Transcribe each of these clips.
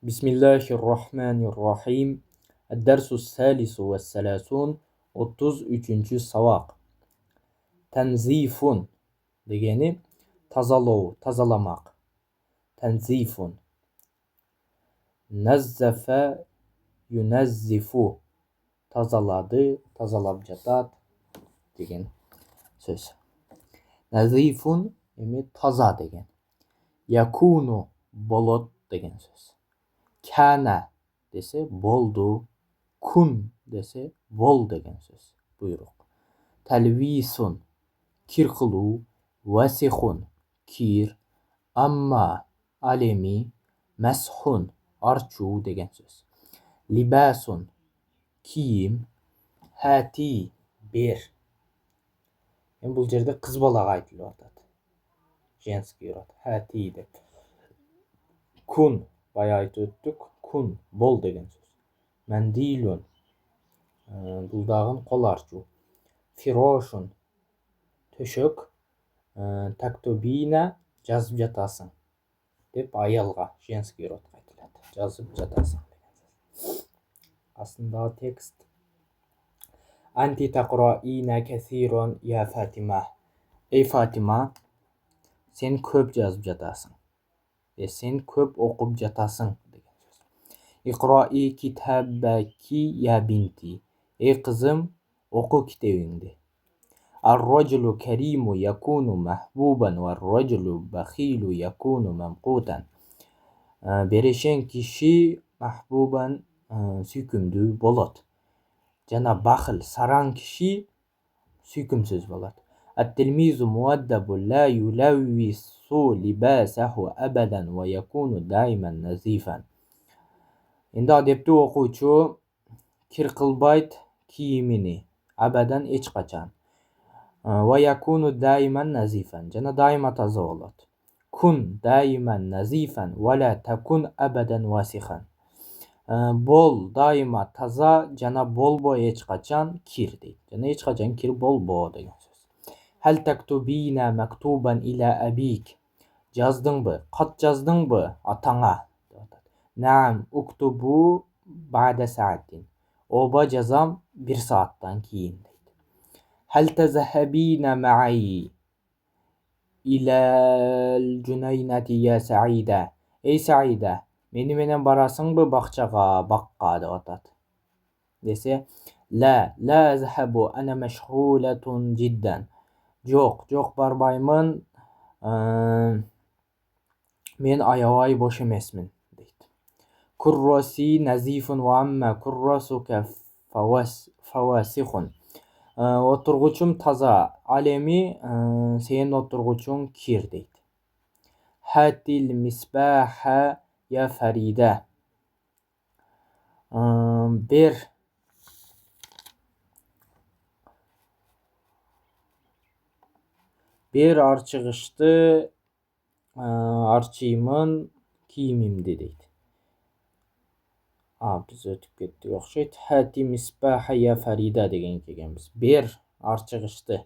بسم الله الرحمن الرحيم. الدرس الثالث والثلاثون 33-cü сабақ. Тәнзифун дегені тазалау, тазаламақ. Тәнзифун. Наззафа юназзифу. Тазалады, тазалап жатады деген сөз. Назифун таза деген. Якуну болот деген сөз. Кәна десе болды, күн десе бол деген сөз, бұйрық. Тәлвисун кир қылу, васихун кир, амма алеми, мәсхун арчу деген сөз. Либасун киім, хәти бер. Бұл жерде қыз балаға айтылып жатады. Женский род, хәти деп. Күн бая айтып өттік, күн бол деген сөз. Мәндилун бұлдағын қол арчу. Фирошун төшек, тактубина жазып жатасың деп аялға, женский родқа айтылады. Жазып жатасың деген сөз. Астындағы текст. Анти тақраина кәсирон я Фатима. Ей Фатима, сен көп жазып жатасың. Сен көп оқып жатасың деген сөз. Иқраи китабаки я бинти. Ей қызым, оқы кітебіңді. Ар-раджулу кариму якуну махбубан, вар-раджулу бахилу якуну мамқутан. Берешен киши махбубан сүйкімді болады. Жана бахыл, сараң киши сүйкімсіз болады. Ат-тилмизу муаддабу ла юлаввису либасаху абадан ва якуну дайман назифан. Енді адепті оқушы кир қылбайды киімini, абадан ешқачан. Ва якуну дайман назифан. Жана дайма таза болады. Күн дайман назифан, вала такун абадан васихан. Бол дайма таза, жана болбо ешқачан кир дейді. Жана ешқачан кир болбо деген сөз. Хәл тактубина мактубан иля абик. Жаздың бы, қат жаздың бы атаңа. Наам уктубу бада саатин. Оба жазам bir сааттан кейін дейді. Хәл тазахабина маи иля джунайнати я Саида. Ей Саида, меніменен барасың бы бақчаға, баққа деп атады. Десе, ла азхабу ана машғулатун жиддан. Жоқ барбаймын, мен аябай бош емесмін дейді. Курроси назифун ва амма курросука фавасихун. Отырғучым таза, алеми сен отырғучың кир дейді. Хатил мисбаха я Фарида. Бер арчығышты арчимын киімімді дейді. Біз өтіп кеттік оқшайды. Хати мисбаха я Фарида деген кегенбіз. Бер арчығышты,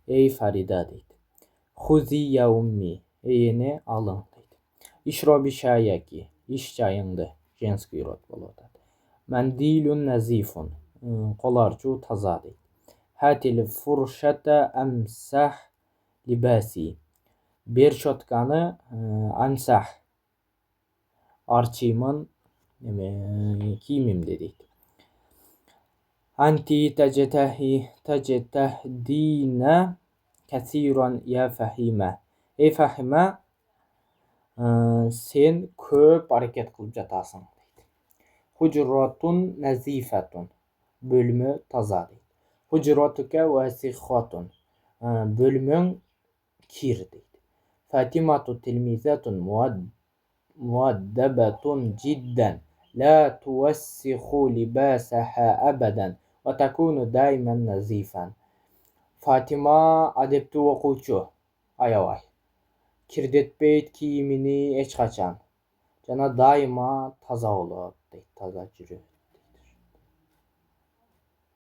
ей Фарида дейді. Хузи я умми, ейіне алың дейді. Ишроби шаяки, иш чайыңды, женский род болады. Мәндилун назифун, қол арчу таза дейді. Хатил фуршата амсах либаси. Бер щотканы амсах арчимын киімімді дейді. Анти тажетахдина кәсиран я Фахима. Ей Фахима, сен көп әрекет қылып жатасың дейді. Худжратун назифатун. Бөлімі таза дейді. Худжратука васихатун. Бөлімің кир дейді. Фатимату тилмизатун муаддабатун жиддан. لا توسخ لباسها أبدا وتكون دائما نظيفا. Фатима адепті оқушы, аябай кирдетпейді киімini ешқачан, жана дайыма таза болады дейді, таза жүреді.